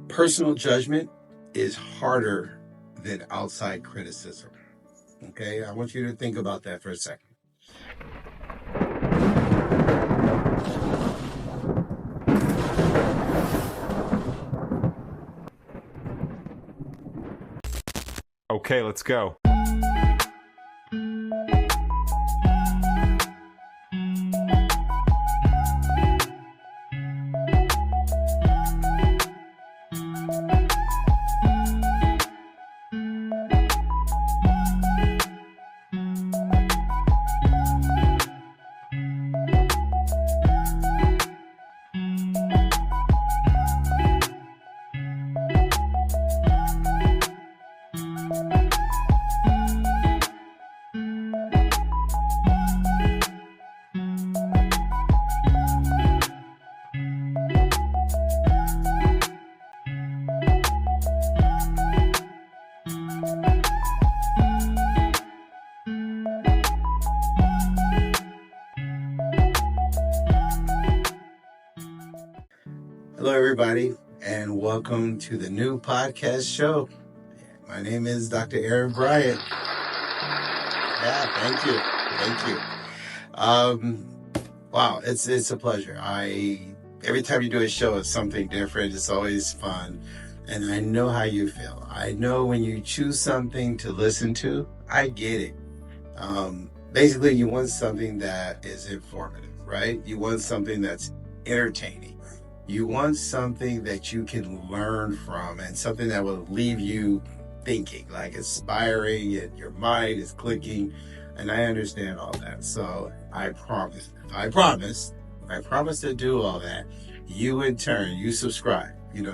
Personal judgment is harder than outside criticism. Okay, I want you to think about that for a second. Okay, let's go. Hello, everybody, and welcome to the new podcast show. My name is Dr. Aaron Bryant. Yeah, thank you. Wow, it's a pleasure. Every time you do a show, it's something different. It's always fun, and I know how you feel. I know when you choose something to listen to, I get it. Basically, you want something that is informative, right? You want something that's entertaining. You want something that you can learn from and something that will leave you thinking, like inspiring, and your mind is clicking. And I understand all that. So I promise to do all that. You in turn, you subscribe.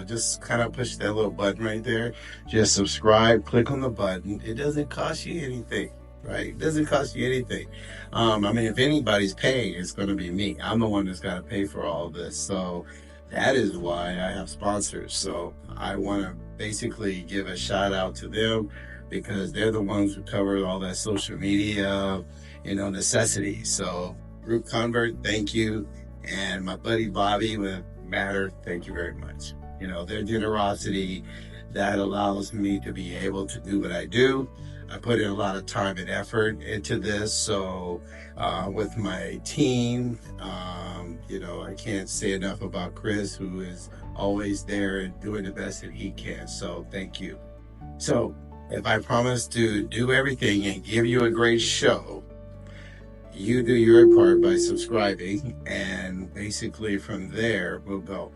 Just kind of push that little button right there. Just subscribe, click on the button. It doesn't cost you anything, right? It doesn't cost you anything. If anybody's paying, it's going to be me. I'm the one that's got to pay for all of this. So that is why I have sponsors. So I want to basically give a shout out to them because they're the ones who cover all that social media, necessities. So Group Convert, thank you. And my buddy Bobby with Matter, thank you very much. Their generosity that allows me to be able to do what I do. I put in a lot of time and effort into this. So with my team, I can't say enough about Chris, who is always there and doing the best that he can. So thank you. So if I promise to do everything and give you a great show, you do your part by subscribing, and basically from there we'll go.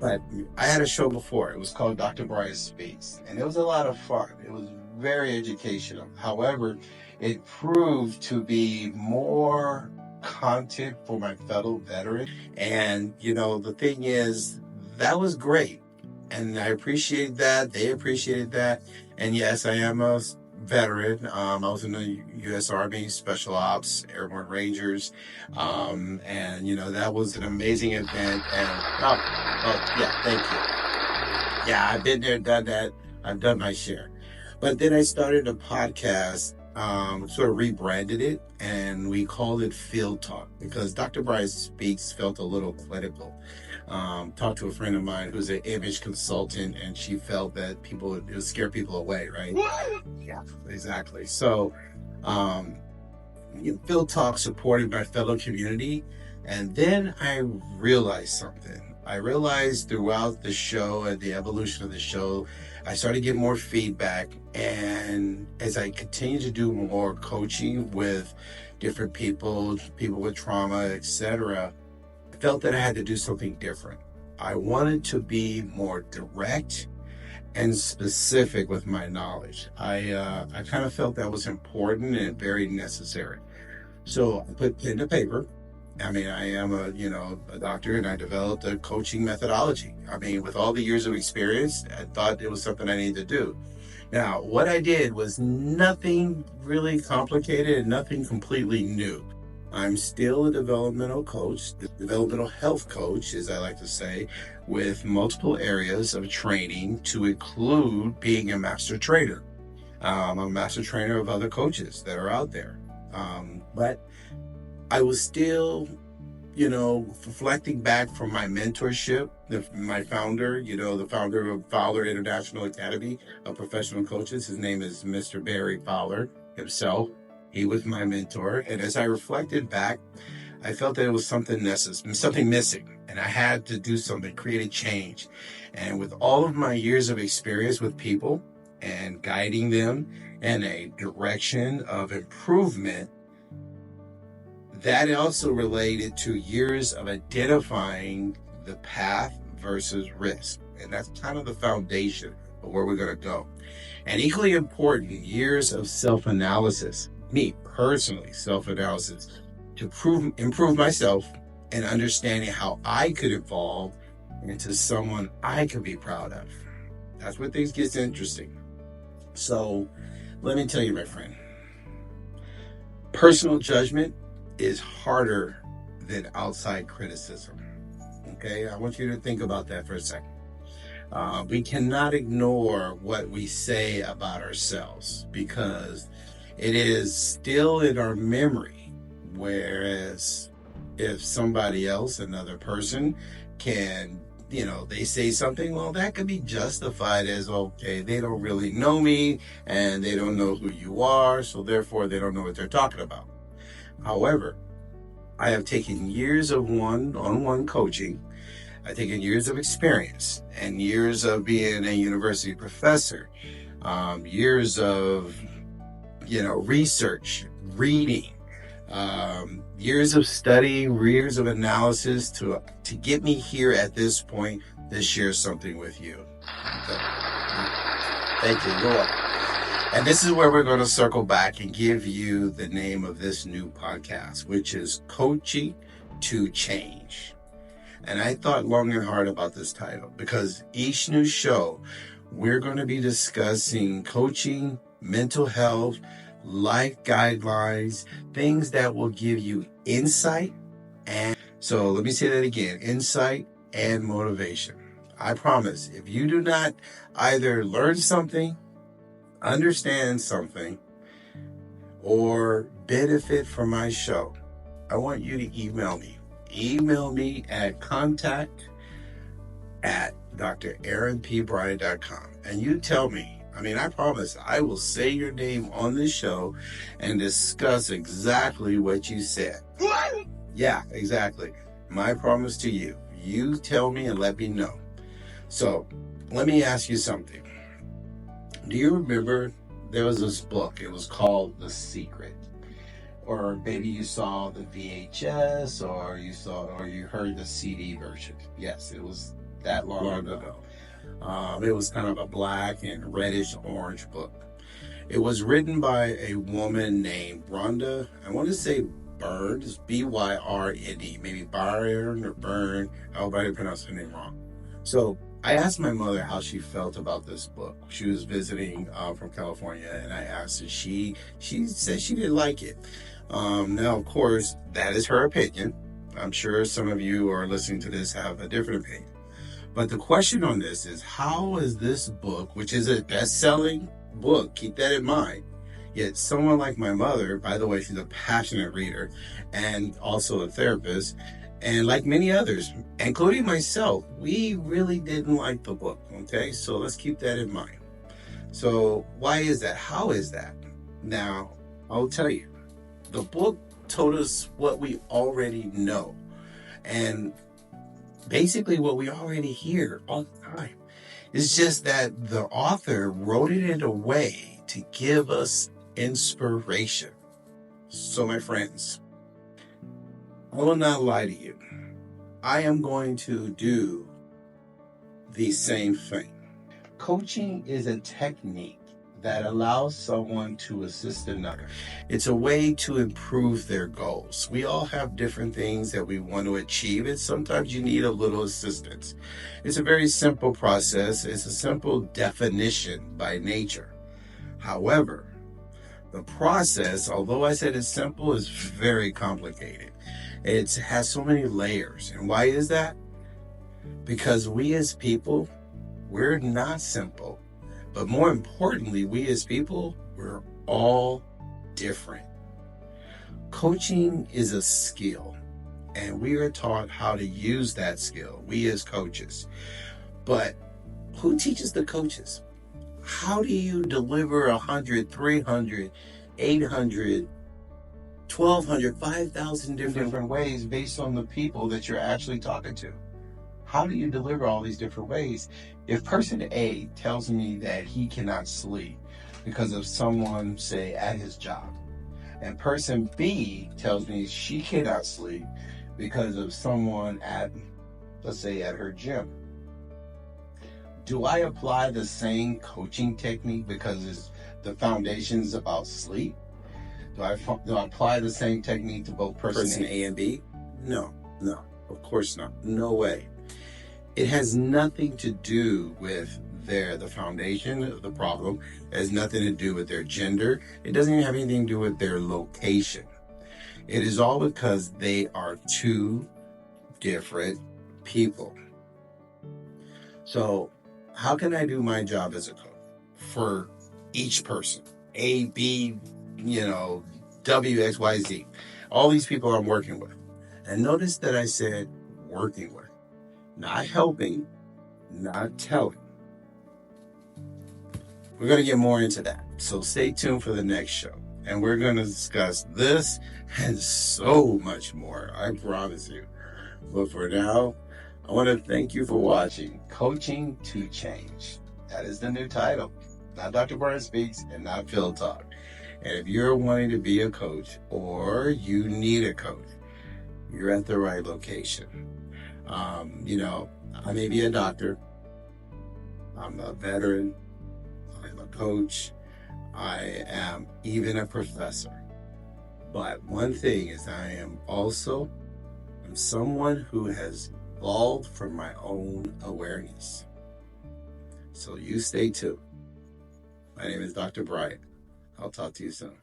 But I had a show before. It was called Dr. Bryant Speaks, and it was a lot of fun. It was very educational. However, it proved to be more content for my fellow veteran. And, the thing is, that was great. And I appreciate that. They appreciated that. And yes, I am a veteran. I was in the U.S. Army, Special Ops, Airborne Rangers. And, that was an amazing event. And, thank you. Yeah, I've been there, done that. I've done my share. But then I started a podcast, sort of rebranded it, and we called it Field Talk because Dr. Bryant Speaks felt a little clinical. Talked to a friend of mine who's an image consultant, and she felt that it would scare people away, right? Yeah, exactly. So, Field Talk supported my fellow community, and then I realized something. I realized throughout the show and the evolution of the show, I started getting more feedback. And as I continued to do more coaching with different people with trauma, etc., I felt that I had to do something different. I wanted to be more direct and specific with my knowledge. I kind of felt that was important and very necessary. So I put pen to paper. I am a doctor, and I developed a coaching methodology. With all the years of experience, I thought it was something I needed to do. Now, what I did was nothing really complicated and nothing completely new. I'm still a developmental coach, developmental health coach, as I like to say, with multiple areas of training to include being a master trainer. I'm a master trainer of other coaches that are out there. But I was still reflecting back from my mentorship, my founder, the founder of Fowler International Academy of Professional Coaches. His name is Mr. Barry Fowler himself. He was my mentor. And as I reflected back, I felt that it was something missing. And I had to do something, create a change. And with all of my years of experience with people and guiding them in a direction of improvement, that also related to years of identifying the path versus risk. And that's kind of the foundation of where we're going to go. And equally important, years of self-analysis, me personally, self-analysis, to improve myself and understanding how I could evolve into someone I could be proud of. That's where things get interesting. So let me tell you, my friend, personal judgment is harder than outside criticism. Okay, I want you to think about that for a second. We cannot ignore what we say about ourselves because it is still in our memory. Whereas if somebody else, another person, can, they say something, well, that could be justified as, okay, they don't really know me and they don't know who you are, so therefore they don't know what they're talking about. However, I have taken years of one-on-one coaching. I've taken years of experience and years of being a university professor, years of, research, reading, years of study, years of analysis to get me here at this point to share something with you. Okay. Thank you, Lord. And this is where we're going to circle back and give you the name of this new podcast, which is Coaching to Change. And I thought long and hard about this title because each new show, we're going to be discussing coaching, mental health, life guidelines, things that will give you insight. And so let me say that again, insight and motivation. I promise if you do not either learn something, understand something, or benefit from my show, I want you to email me. Email me at contact@draaronpbryant.com. And you tell me, I promise I will say your name on this show and discuss exactly what you said. What? Yeah, exactly. My promise to you. You tell me and let me know. So let me ask you something. Do you remember there was this book? It was called The Secret. Or maybe you saw the VHS or you heard the CD version. Yes, it was that long ago. It was kind of a black and reddish orange book. It was written by a woman named Rhonda, I want to say Byrne, it's B-Y-R-N-E, maybe Byron or Byrne, I hope I didn't pronounce her name wrong. So I asked my mother how she felt about this book. She was visiting from California, and I asked her. She said she didn't like it. Now, of course, that is her opinion. I'm sure some of you who are listening to this have a different opinion. But the question on this is, how is this book, which is a best-selling book, keep that in mind, yet someone like my mother, by the way, she's a passionate reader and also a therapist, and like many others, including myself, we really didn't like the book, okay? So let's keep that in mind. So why is that? How is that? Now, I'll tell you. The book told us what we already know. And basically what we already hear all the time. It's just that the author wrote it in a way to give us inspiration. So my friends, I will not lie to you. I am going to do the same thing. Coaching is a technique that allows someone to assist another. It's a way to improve their goals. We all have different things that we want to achieve, and sometimes you need a little assistance. It's a very simple process. It's a simple definition by nature. However, the process, although I said it's simple, is very complicated. It has so many layers. And why is that? Because we as people, we're not simple. But more importantly, we as people, we're all different. Coaching is a skill, and we are taught how to use that skill, we as coaches. But who teaches the coaches? How do you deliver 100, 300, 800, 1,200, 5,000 different ways based on the people that you're actually talking to? How do you deliver all these different ways? If person A tells me that he cannot sleep because of someone, say, at his job, and person B tells me she cannot sleep because of someone at, let's say, at her gym, do I apply the same coaching technique because the foundation is about sleep? Do I apply the same technique to both person A and B? No, of course not. No way. It has nothing to do with the foundation of the problem. It has nothing to do with their gender. It doesn't even have anything to do with their location. It is all because they are two different people. So how can I do my job as a coach for each person? A, B, W, X, Y, Z. All these people I'm working with. And notice that I said working with. Not helping, not telling. We're going to get more into that. So stay tuned for the next show. And we're going to discuss this and so much more. I promise you. But for now, I want to thank you for watching Coaching to Change. That is the new title. Not Dr. Bryant Speaks and not Phil Talk. And if you're wanting to be a coach or you need a coach, you're at the right location. I may be a doctor. I'm a veteran. I'm a coach. I am even a professor. But one thing is I'm someone who has evolved from my own awareness. So you stay tuned. My name is Dr. Bryant. I'll talk to you soon.